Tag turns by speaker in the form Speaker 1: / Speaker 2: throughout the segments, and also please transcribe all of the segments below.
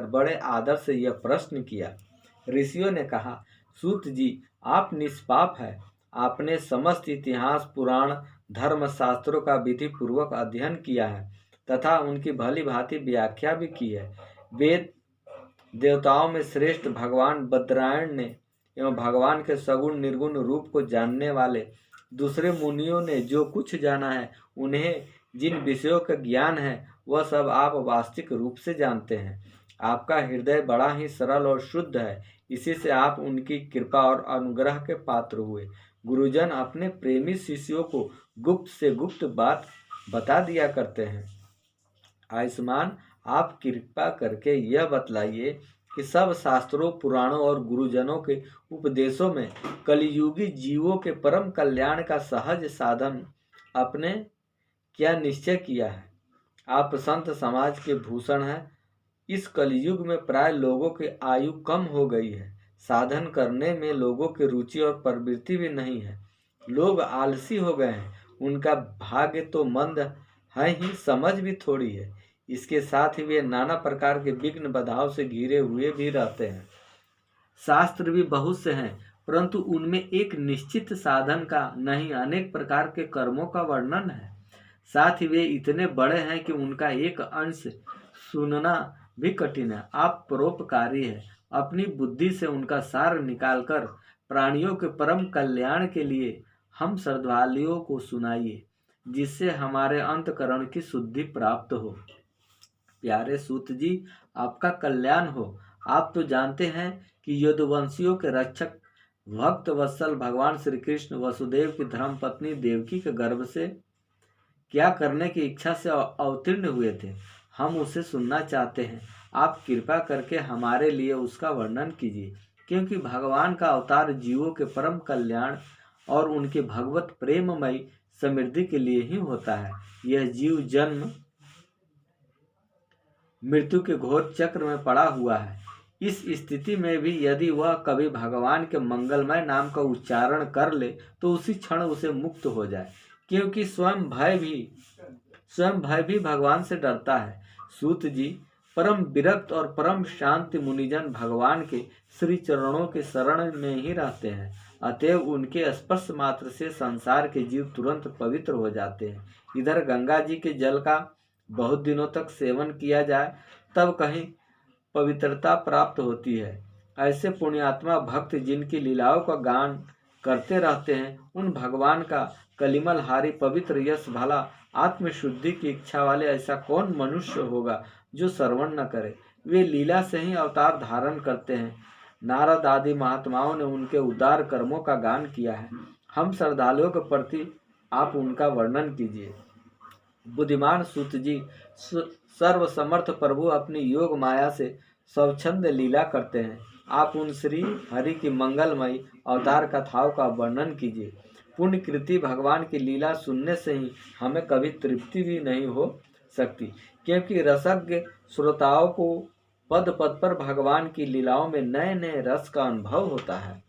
Speaker 1: बड़े आदर से यह प्रश्न किया। ऋषियों ने कहा, सूत जी, आप निष्पाप है। आपने समस्त इतिहास, पुराण, धर्म शास्त्रों का विधि पूर्वक अध्ययन किया है तथा उनकी भली भांति व्याख्या भी की है। वेद देवताओं में श्रेष्ठ भगवान बद्रायण ने एवं भगवान के सगुण निर्गुण रूप को जानने वाले दूसरे मुनियों ने जो कुछ जाना है, उन्हें जिन विषयों का ज्ञान है, वह सब आप वास्तविक रूप से जानते हैं। आपका हृदय बड़ा ही सरल और शुद्ध है, इसी से आप उनकी कृपा और अनुग्रह के पात्र हुए। गुरुजन अपने प्रेमी शिष्यों को गुप्त से गुप्त बात बता दिया करते हैं। आयुष्मान, आप कृपा करके यह बतलाइए कि सब शास्त्रों, पुराणों और गुरुजनों के उपदेशों में कलियुगी जीवों के परम कल्याण का सहज साधन आपने क्या निश्चय किया है? आप संत समाज के भूषण हैं। इस कलयुग में प्राय लोगों की आयु कम हो गई है। साधन करने में लोगों की रुचि और प्रवृत्ति भी नहीं है। लोग आलसी हो गए हैं। उनका भाग्य तो मंद है ही, समझ भी थोड़ी है। इसके साथ ही वे नाना प्रकार के विघ्न बाधाओं से घिरे हुए भी रहते हैं। शास्त्र भी बहुत से हैं, परंतु उनमें एक निश्चित साधन का नहीं, अनेक प्रकार के कर्मों का वर्णन है। साथ ही वे इतने बड़े हैं कि उनका एक अंश सुनना भी कठिन है। आप परोपकारी है, अपनी बुद्धि से उनका सार निकालकर प्राणियों के परम कल्याण के लिए हम श्रद्धालुओं को सुनाइए, जिससे हमारे अंतकरण की शुद्धि प्राप्त हो। प्यारे सूत जी, आपका कल्याण हो। आप तो जानते हैं कि यदुवंशियों के रक्षक भक्त वत्सल भगवान श्री कृष्ण वसुदेव की धर्मपत्नी देवकी के गर्भ से क्या करने की इच्छा से अवतीर्ण हुए थे। हम उसे सुनना चाहते हैं। आप कृपा करके हमारे लिए उसका वर्णन कीजिए, क्योंकि भगवान का अवतार जीवों के परम कल्याण और उनके भगवत प्रेममयी समृद्धि के लिए ही होता है। यह जीव जन्म मृत्यु के घोर चक्र में पड़ा हुआ है। इस स्थिति में भी यदि वह कभी भगवान के मंगलमय नाम का उच्चारण कर ले तो उसी क्षण उसे मुक्त हो जाए, क्योंकि स्वयं भय भी भगवान से डरता है। सूत जी, परम विरक्त और परम शांति मुनिजन भगवान के श्री चरणों के शरण में ही रहते हैं। अतएव उनके स्पर्श मात्र से संसार के जीव तुरंत पवित्र हो जाते हैं। इधर गंगा जी के जल का बहुत दिनों तक सेवन किया जाए तब कहीं पवित्रता प्राप्त होती है। ऐसे पुण्यात्मा भक्त जिनकी लीलाओं का गान करते रहते हैं, उन भगवान का कलिमल हारी पवित्र यश भला आत्मशुद्धि की इच्छा वाले ऐसा कौन मनुष्य होगा जो श्रवण न करे। वे लीला से ही अवतार धारण करते हैं। नारद आदि महात्माओं ने उनके उदार कर्मों का गान किया है। हम श्रद्धालुओं के प्रति आप उनका वर्णन कीजिए। बुद्धिमान सूत जी, सर्वसमर्थ प्रभु अपनी योग माया से स्वच्छंद लीला करते हैं। आप उन श्री हरि की मंगलमयी अवतार कथाओं का वर्णन कीजिए। पुण्यकृति भगवान की लीला सुनने से ही हमें कभी तृप्ति भी नहीं हो सकती, क्योंकि रसज्ञ श्रोताओं को पद पद पर भगवान की लीलाओं में नए नए रस का अनुभव होता है।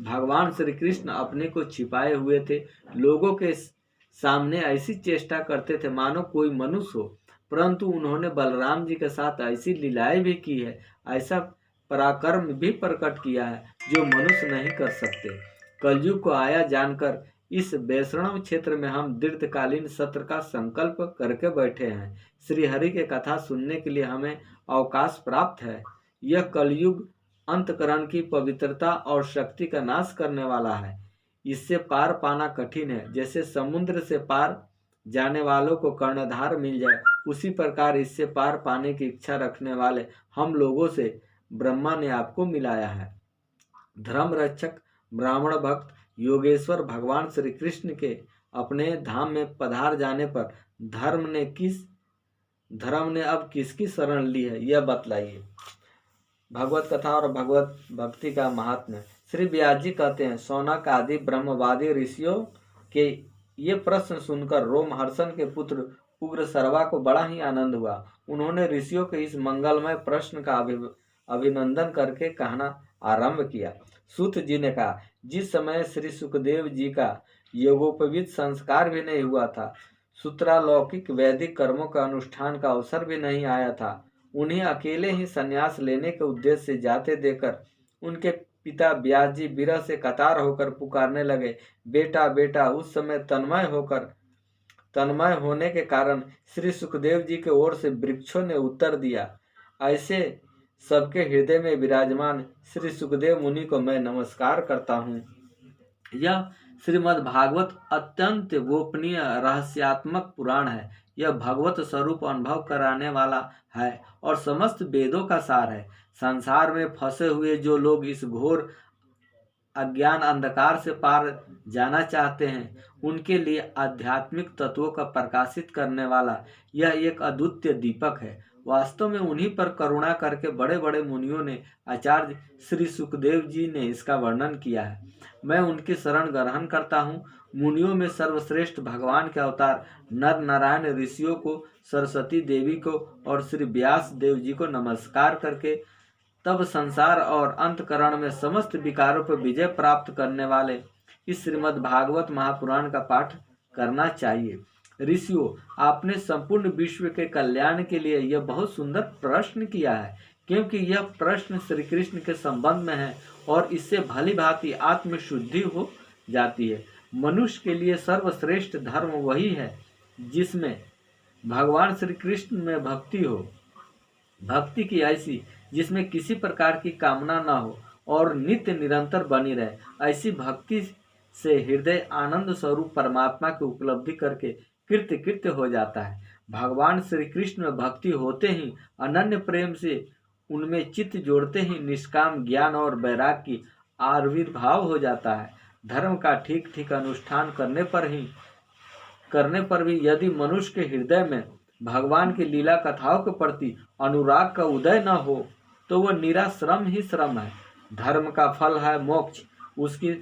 Speaker 1: भगवान श्री कृष्ण अपने को छिपाए हुए थे। लोगों के सामने ऐसी चेष्टा करते थे मानो कोई मनुष्य हो, परंतु उन्होंने बलराम जी के साथ ऐसी लीलाएं भी की है, ऐसा पराक्रम भी प्रकट किया है जो मनुष्य नहीं कर सकते। कलयुग को आया जानकर इस वैष्णव क्षेत्र में हम दीर्घकालीन सत्र का संकल्प करके बैठे हैं। श्री हरि के कथा सुनने के लिए हमें अवकाश प्राप्त है। यह कलयुग अंतकरण की पवित्रता और शक्ति का नाश करने वाला है। इससे पार पाना कठिन है। जैसे समुद्र से पार जाने वालों को कर्णधार मिल जाए, उसी प्रकार इससे पार पाने की इच्छा रखने वाले हम लोगों से ब्रह्मा ने आपको मिलाया है। धर्म रक्षक, ब्राह्मण भक्त, योगेश्वर भगवान श्री कृष्ण के अपने धाम में पधार जाने पर धर्म ने अब किसकी शरण ली है, यह बतलाइए। भगवत कथा और भगवत भक्ति का महात्म्य। श्री व्यास जी कहते हैं, शौनक आदि ब्रह्मवादी ऋषियों के ये प्रश्न सुनकर रोमहर्षण के पुत्र उग्र सर्वा को बड़ा ही आनंद हुआ। उन्होंने ऋषियों के इस मंगलमय प्रश्न का अभिनंदन करके कहना आरंभ किया। सूत जी ने कहा, जिस समय श्री सुखदेव जी का योगोपवीत संस्कार भी नहीं हुआ था, सूत्रालौकिक वैदिक कर्मों का अनुष्ठान का अवसर भी नहीं आया था, उन्हें अकेले ही संन्यास लेने के उद्देश्य से जाते देखकर उनके पिता व्यास जी विरह से कतार होकर पुकारने लगे, बेटा बेटा। उस समय तन्मय होने के कारण श्री सुखदेव जी की ओर से वृक्षों ने उत्तर दिया, ऐसे सबके हृदय में विराजमान श्री सुखदेव मुनि को मैं नमस्कार करता हूँ। यह श्रीमद् भागवत अत्यंत गोपनीय रहस्यात्मक पुराण है। यह भगवत स्वरूप अनुभव कराने वाला है और समस्त वेदों का सार है। संसार में फंसे हुए जो लोग इस घोर अज्ञान अंधकार से पार जाना चाहते हैं, उनके लिए आध्यात्मिक तत्वों का प्रकाशित करने वाला यह एक अद्वितीय दीपक है। वास्तव में उन्हीं पर करुणा करके बड़े बड़े मुनियों ने, आचार्य श्री सुखदेव जी ने इसका वर्णन किया है। मैं उनकी शरण ग्रहण करता हूँ। मुनियों में सर्वश्रेष्ठ भगवान के अवतार नर नारायण ऋषियों को, सरस्वती देवी को और श्री व्यास देव जी को नमस्कार करके तब संसार और अंतकरण में समस्त विकारों पर विजय प्राप्त करने वाले इस श्रीमद् भागवत महापुराण का पाठ करना चाहिए। ऋषियों, आपने संपूर्ण विश्व के कल्याण के लिए यह बहुत सुंदर प्रश्न किया है, क्योंकि यह प्रश्न श्री कृष्ण के संबंध में है और इससे भली भांति आत्मशुद्धि हो जाती है। मनुष्य के लिए सर्वश्रेष्ठ धर्म वही है जिसमें भगवान श्री कृष्ण में भक्ति हो, भक्ति की ऐसी जिसमें किसी प्रकार की कामना न हो और नित्य निरंतर बनी रहे। ऐसी भक्ति से हृदय आनंद स्वरूप परमात्मा की उपलब्धि करके कृत्य कृत्य हो जाता है। भगवान श्री कृष्ण में भक्ति होते ही, अनन्य प्रेम से उनमें चित्त जोड़ते ही निष्काम ज्ञान और वैराग्य की आविर्भाव हो जाता है। धर्म का ठीक ठीक अनुष्ठान करने पर भी यदि मनुष्य के हृदय में भगवान की लीला कथाओं के प्रति अनुराग का उदय न हो तो वह निरा श्रम ही श्रम है। धर्म का फल है मोक्ष, उसकी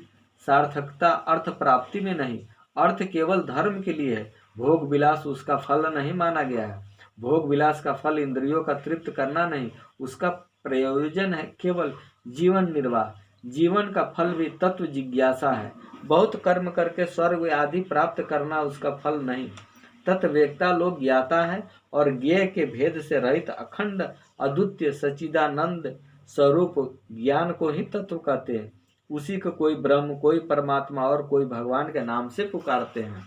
Speaker 1: सार्थकता अर्थ प्राप्ति में नहीं। अर्थ केवल धर्म के लिए है, भोग विलास उसका फल नहीं माना गया है। भोग विलास का फल इंद्रियों का तृप्त करना नहीं, उसका प्रयोजन है केवल जीवन निर्वाह। जीवन का फल भी तत्व जिज्ञासा है। बहुत कर्म करके स्वर्ग आदि प्राप्त करना उसका फल नहीं। तत्ववेत्ता लोग ज्ञाता है और ज्ञेय के भेद से रहित अखंड अद्वितीय सच्चिदानंद स्वरूप ज्ञान को ही तत्व कहते हैं। उसी को कोई ब्रह्म, कोई परमात्मा और कोई भगवान के नाम से पुकारते हैं।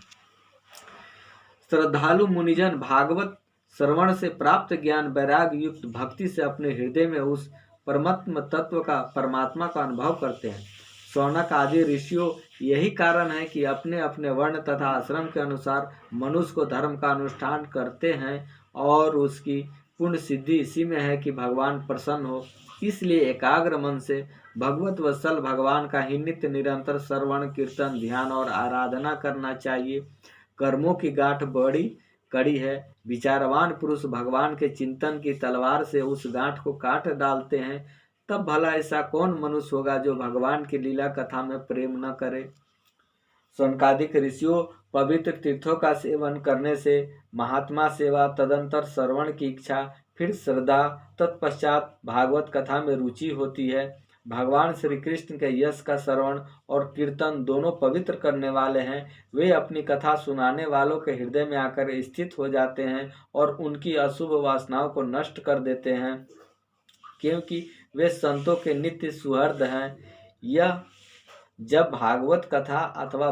Speaker 1: श्रद्धालु मुनिजन भागवत श्रवण से प्राप्त ज्ञान वैराग युक्त भक्ति से अपने हृदय में उस परमात्म तत्व का, परमात्मा का अनुभव करते हैं। शौनक आदि ऋषियों, यही कारण है कि अपने अपने वर्ण तथा आश्रम के अनुसार मनुष्य को धर्म का अनुष्ठान करते हैं और उसकी पूर्ण सिद्धि इसी में है कि भगवान प्रसन्न हो। इसलिए एकाग्र मन से भगवत वत्सल भगवान का ही नित्य निरंतर श्रवण, कीर्तन, ध्यान और आराधना करना चाहिए। कर्मों की गांठ बड़ी कड़ी है। विचारवान पुरुष भगवान के चिंतन की तलवार से उस गांठ को काट डालते हैं। तब भला ऐसा कौन मनुष्य होगा जो भगवान की लीला कथा में प्रेम न करे। शौनकादिक ऋषियों, पवित्र तीर्थों का सेवन करने से महात्मा सेवा, तदंतर श्रवण की इच्छा, फिर श्रद्धा, तत्पश्चात भागवत कथा में रुचि होती है। भगवान श्री कृष्ण के यश का श्रवण और कीर्तन दोनों पवित्र करने वाले हैं। वे अपनी कथा सुनाने वालों के हृदय में आकर स्थित हो जाते हैं और उनकी अशुभ वासनाओं को नष्ट कर देते हैं, क्योंकि वे संतों के नित्य सुहृद हैं। यह जब भागवत कथा अथवा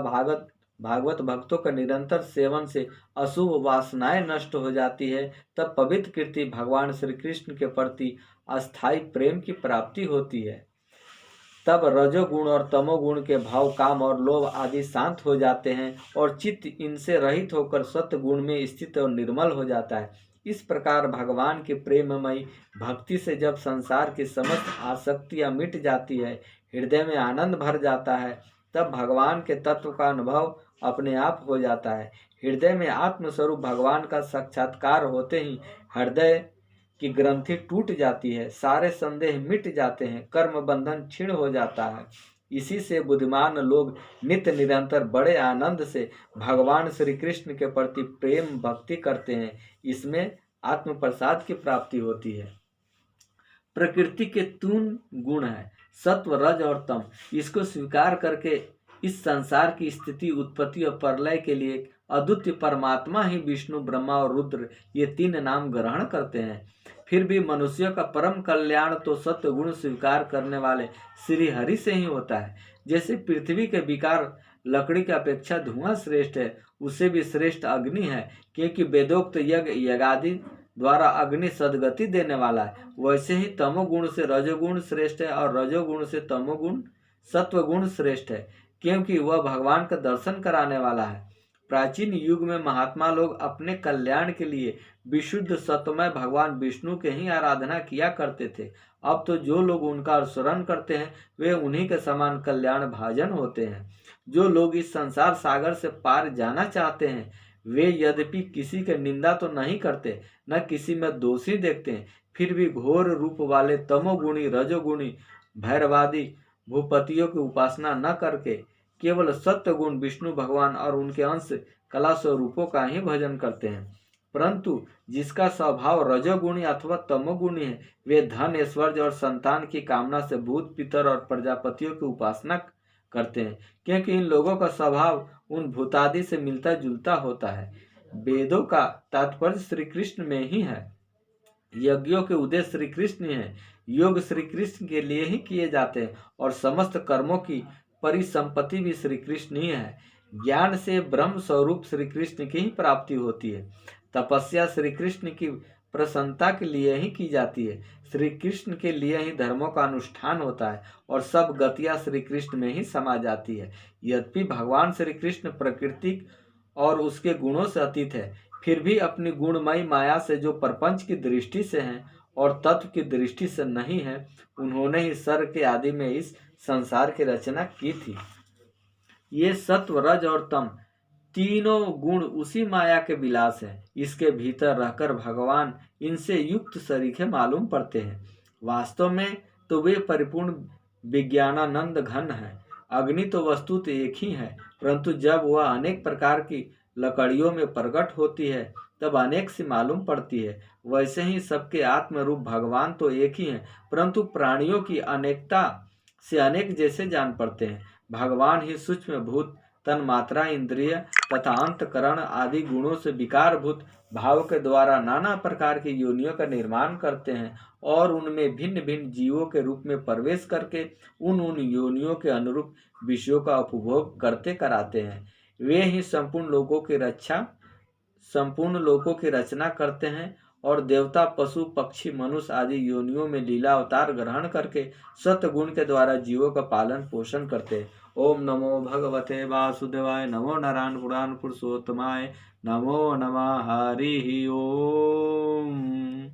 Speaker 1: भागवत भक्तों के निरंतर सेवन से अशुभ वासनाएं नष्ट हो जाती है, तब पवित्र कीर्ति भगवान श्री कृष्ण के प्रति अस्थायी प्रेम की प्राप्ति होती है। तब रजोगुण और तमोगुण के भाव, काम और लोभ आदि शांत हो जाते हैं और चित्त इनसे रहित होकर सत्य गुण में स्थित और निर्मल हो जाता है। इस प्रकार भगवान की प्रेममयी भक्ति से जब संसार की समस्त आसक्तियां मिट जाती है, हृदय में आनंद भर जाता है, तब भगवान के तत्व का अनुभव अपने आप हो जाता है। हृदय में आत्मस्वरूप भगवान का साक्षात्कार होते ही हृदय की ग्रंथि टूट जाती है, सारे संदेह मिट जाते हैं, कर्म बंधन क्षीण हो जाता है। इसी से बुद्धिमान लोग नित्य निरंतर बड़े आनंद से भगवान श्री कृष्ण के प्रति प्रेम भक्ति करते हैं। इसमें आत्म प्रसाद की प्राप्ति होती है। प्रकृति के 3 गुण है, सत्व, रज और तम। इसको स्वीकार करके इस संसार की स्थिति, उत्पत्ति और प्रलय के लिए अद्वितीय परमात्मा ही विष्णु, ब्रह्मा और रुद्र ये 3 नाम ग्रहण करते हैं। फिर भी मनुष्यों का परम कल्याण तो सत्व गुण स्वीकार करने वाले श्री हरि से ही होता है। जैसे पृथ्वी के विकार लकड़ी की अपेक्षा धुआं श्रेष्ठ है, उससे भी श्रेष्ठ अग्नि है, क्योंकि वेदोक्त यज्ञ यज्ञादि द्वारा अग्नि सद्गति देने वाला है। वैसे ही तमोगुण से रजोगुण श्रेष्ठ है और रजोगुण से तमोगुण सत्वगुण श्रेष्ठ है, क्योंकि वह भगवान का दर्शन कराने वाला है। प्राचीन युग में महात्मा लोग अपने कल्याण के लिए विशुद्ध सत्वमय भगवान विष्णु के ही आराधना किया करते थे। अब तो जो लोग उनका अनुसरण करते हैं वे उन्हीं के समान कल्याण भाजन होते हैं। जो लोग इस संसार सागर से पार जाना चाहते हैं वे यद्यपि किसी की निंदा तो नहीं करते, न किसी में दोषी देखते हैं, फिर भी घोर रूप वाले तमोगुणी रजोगुणी भैरवादी भूपतियों की उपासना न करके केवल सत्य गुण विष्णु भगवान और उनके अंश कला स्वरूपों का ही भजन करते हैं। परंतु जिसका स्वभाव रजोगुणी अथवा तमोगुणी है वे धन ऐश्वर्य और संतान की कामना से भूत पितर और प्रजापतियों की उपासना करते हैं, क्योंकि इन लोगों का स्वभाव उन भूतादि से मिलता जुलता होता है। वेदों का तात्पर्य श्री कृष्ण में ही है, यज्ञों के उद्देश्य श्री कृष्ण है, योग श्री कृष्ण के लिए ही किए जाते हैं और समस्त कर्मों की परिसंपत्ति भी श्री कृष्ण ही है। ज्ञान से ब्रह्म स्वरूप श्री कृष्ण की ही प्राप्ति होती है। तपस्या श्री कृष्ण की प्रसन्नता के लिए ही की जाती है, श्री कृष्ण के लिए ही धर्मों का अनुष्ठान होता है और सब गतियां श्री कृष्ण में ही समा जाती है। यद्यपि भगवान श्री कृष्ण प्रकृति और उसके गुणों से अतीत है, फिर भी अपनी गुणमयी माया से जो प्रपंच की दृष्टि से हैं और तत्व की दृष्टि से नहीं है, उन्होंने ही सर्ग के आदि में इस संसार की रचना की थी। ये सत्व रज और तम तीनों गुण उसी माया के विलास हैं। इसके भीतर रहकर भगवान इनसे युक्त सरीखे मालूम पड़ते हैं। वास्तव में तो वे परिपूर्ण विज्ञानानंद घन है। अग्नि तो वस्तुतः एक ही है, परंतु जब वह अनेक प्रकार की लकड़ियों में प्रकट होती है तब अनेक सी मालूम पड़ती है। वैसे ही सबके आत्म रूप भगवान तो एक ही है, परंतु प्राणियों की अनेकता से अनेक जैसे जान पड़ते हैं। भगवान ही सूक्ष्म भूत तन मात्रा इंद्रिय तथा अंतकरण आदि गुणों से विकारभूत भाव के द्वारा नाना प्रकार की योनियों का निर्माण करते हैं और उनमें भिन्न भिन्न जीवों के रूप में प्रवेश करके उन योनियों के अनुरूप विषयों का उपभोग करते कराते हैं। वे ही संपूर्ण लोकों की रचना करते हैं और देवता पशु पक्षी मनुष्य आदि योनियों में लीला अवतार ग्रहण करके सत्गुण के द्वारा जीवों का पालन पोषण करते हैं। ओम नमो भगवते वासुदेवाय, नमो नारायण पुराण पुरुषोत्तमाय, नमो नमः हरि ओम।